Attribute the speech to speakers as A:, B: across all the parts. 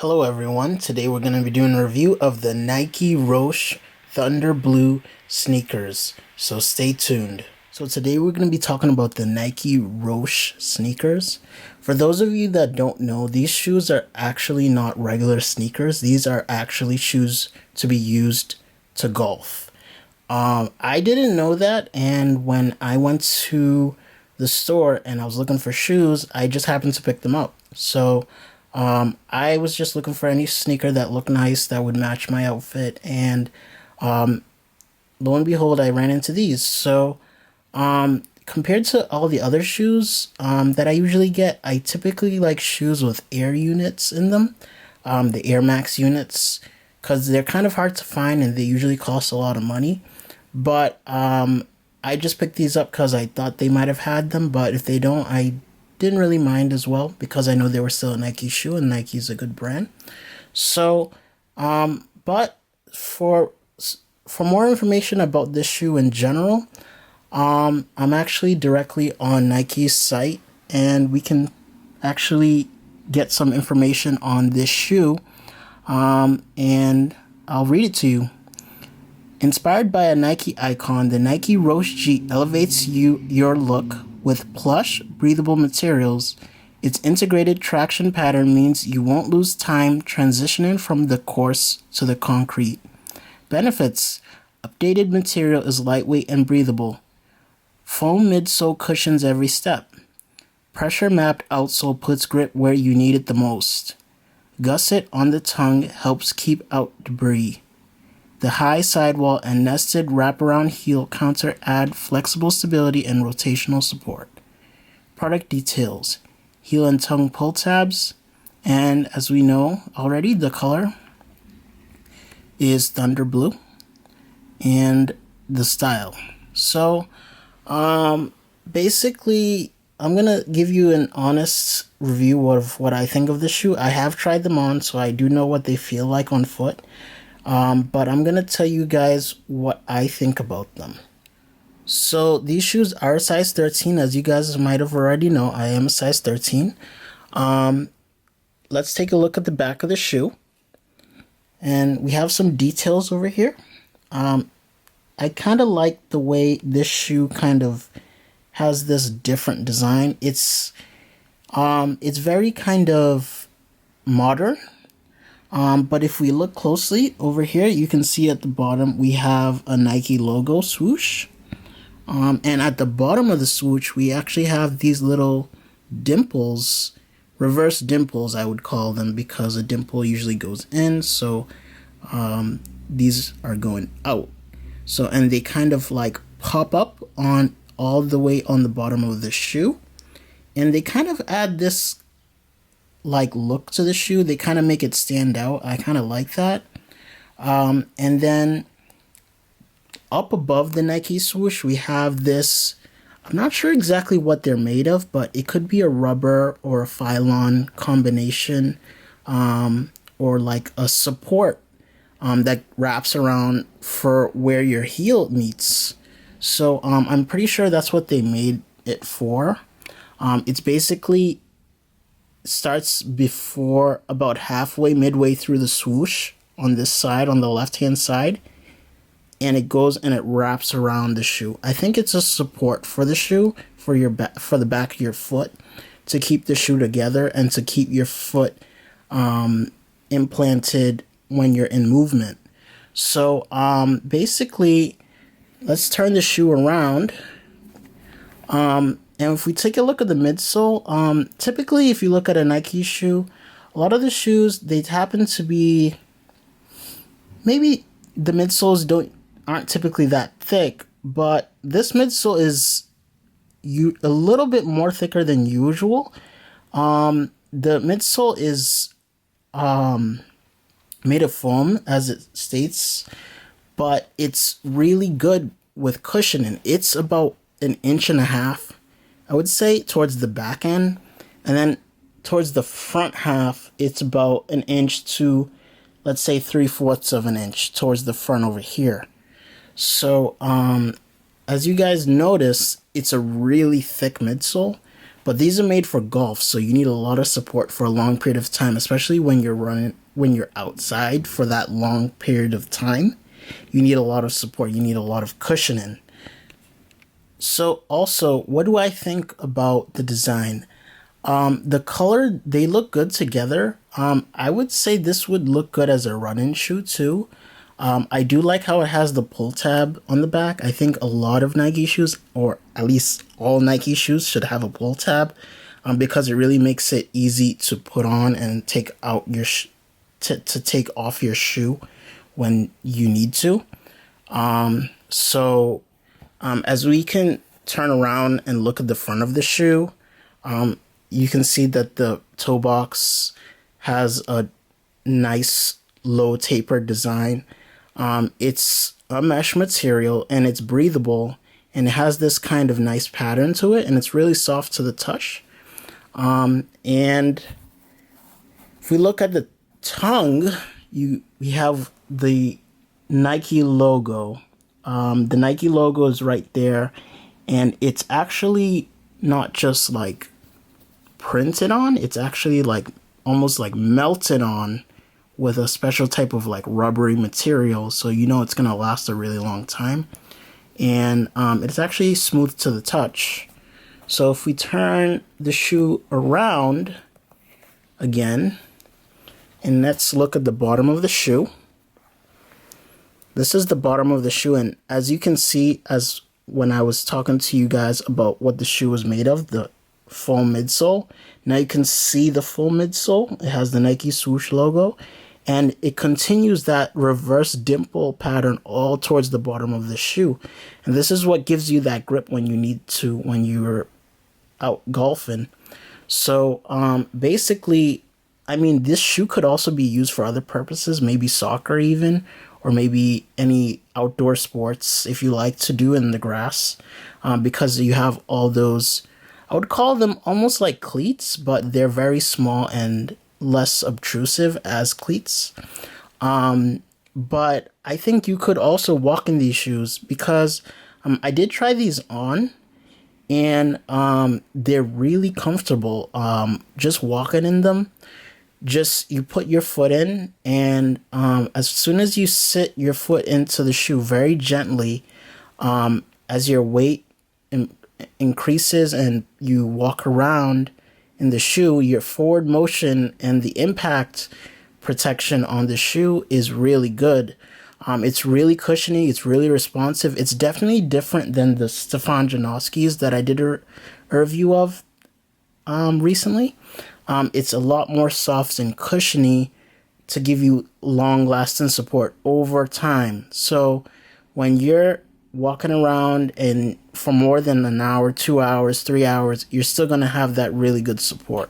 A: Hello everyone, today we're going to be doing a review of the Nike Roshe Thunder Blue sneakers, so stay tuned. So today we're going to be talking about the Nike Roshe sneakers. For those of you that don't know, these shoes are actually not regular sneakers. These are actually shoes to be used to golf. I didn't know that, and when I went to the store and I was looking for shoes, I just happened to pick them up. So I was just looking for any sneaker that looked nice that would match my outfit, and lo and behold, I ran into these. So compared to all the other shoes that I usually get, I typically like shoes with air units in them, the Air Max units, because they're kind of hard to find and they usually cost a lot of money. But I just picked these up because I thought they might have had them, but if they don't, I didn't really mind as well because I know they were still a Nike shoe and Nike's a good brand. So, but for more information about this shoe in general, I'm actually directly on Nike's site and we can actually get some information on this shoe, and I'll read it to you. Inspired by a Nike icon, the Nike Roshe G elevates your look with plush, breathable materials. Its integrated traction pattern means you won't lose time transitioning from the coarse to the concrete. Benefits: updated material is lightweight and breathable. Foam midsole cushions every step. Pressure mapped outsole puts grip where you need it the most. Gusset on the tongue helps keep out debris. The high sidewall and nested wraparound heel counter add flexible stability and rotational support. Product details: heel and tongue pull tabs, and as we know already, the color is Thunder Blue, and the style. So, basically, I'm gonna give you an honest review of what I think of the shoe. I have tried them on, so I do know what they feel like on foot. But I'm going to tell you guys what I think about them. So these shoes are size 13, as you guys might have already know. I am a size 13. Let's take a look at the back of the shoe. And we have some details over here. I kind of like the way this shoe kind of has this different design. It's very kind of modern. But if we look closely over here, you can see at the bottom we have a Nike logo swoosh. And at the bottom of the swoosh, we actually have these little dimples, reverse dimples, I would call them, because a dimple usually goes in. So these are going out. So, and they kind of like pop up on all the way on the bottom of the shoe. And they kind of add this like look to the shoe. They kind of make it stand out. I kind of like that. And then up above the Nike swoosh, we have this, I'm not sure exactly what they're made of, but it could be a rubber or a Phylon combination, or like a support that wraps around for where your heel meets. So I'm pretty sure that's what they made it for. It's basically starts before about halfway, midway through the swoosh on this side, on the left hand side, and it goes and it wraps around the shoe. I think it's a support for the shoe, for your for the back of your foot, to keep the shoe together and to keep your foot implanted when you're in movement. So basically, let's turn the shoe around. And if we take a look at the midsole, typically if you look at a Nike shoe, a lot of the shoes, they happen to be, maybe the midsoles aren't typically that thick, but this midsole is a little bit more thicker than usual. The midsole is made of foam, as it states, but it's really good with cushioning. It's about 1.5 inches, I would say, towards the back end, and then towards the front half, it's about 1 inch to, let's say, 3/4 of an inch towards the front over here. So, as you guys notice, it's a really thick midsole. But these are made for golf, so you need a lot of support for a long period of time, especially when you're outside for that long period of time. You need a lot of support. You need a lot of cushioning. So also, what do I think about the design? The color, they look good together. I would say this would look good as a running shoe too. I do like how it has the pull tab on the back. I think a lot of Nike shoes, or at least all Nike shoes, should have a pull tab, because it really makes it easy to put on and take out your to take off your shoe when you need to. As we can turn around and look at the front of the shoe, you can see that the toe box has a nice low tapered design. It's a mesh material and it's breathable and it has this kind of nice pattern to it and it's really soft to the touch. And if we look at the tongue, we have the Nike logo. The Nike logo is right there, and it's actually not just like printed on, it's actually like almost like melted on with a special type of like rubbery material, so you know it's gonna last a really long time. And it's actually smooth to the touch. So if we turn the shoe around again, and let's look at the bottom of the shoe. This is the bottom of the shoe, and as you can see, as when I was talking to you guys about what the shoe was made of, the full midsole, now you can see the full midsole. It has the Nike swoosh logo, and it continues that reverse dimple pattern all towards the bottom of the shoe. And this is what gives you that grip when you need to, when you're out golfing. So basically, I mean, this shoe could also be used for other purposes, maybe soccer even, or maybe any outdoor sports if you like to do in the grass, because you have all those, I would call them almost like cleats, but they're very small and less obtrusive as cleats. But I think you could also walk in these shoes because I did try these on, and they're really comfortable. Just walking in them, just you put your foot in, and as soon as you sit your foot into the shoe very gently, as your weight increases and you walk around in the shoe, your forward motion and the impact protection on the shoe is really good. It's really cushiony. It's really responsive. It's definitely different than the Stefan Janoski's that I did a review of recently. It's a lot more soft and cushiony to give you long-lasting support over time. So when you're walking around and for more than an hour, 2 hours, 3 hours, you're still going to have that really good support.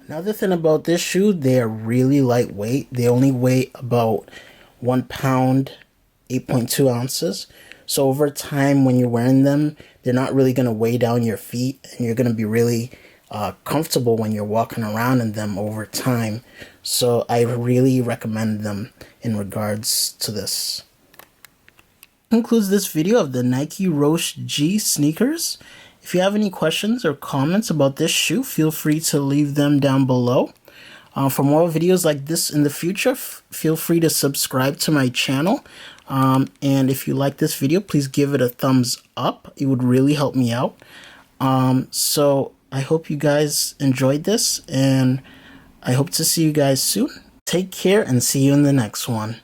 A: Another thing about this shoe, they are really lightweight. They only weigh about 1 pound, 8.2 ounces. So over time, when you're wearing them, they're not really going to weigh down your feet, and you're going to be really comfortable when you're walking around in them over time. So I really recommend them in regards to this. Concludes this video of the Nike Roshe G sneakers. If you have any questions or comments about this shoe, feel free to leave them down below. For more videos like this in the future, feel free to subscribe to my channel. And if you like this video, please give it a thumbs up. It would really help me out. So I hope you guys enjoyed this, and I hope to see you guys soon. Take care and see you in the next one.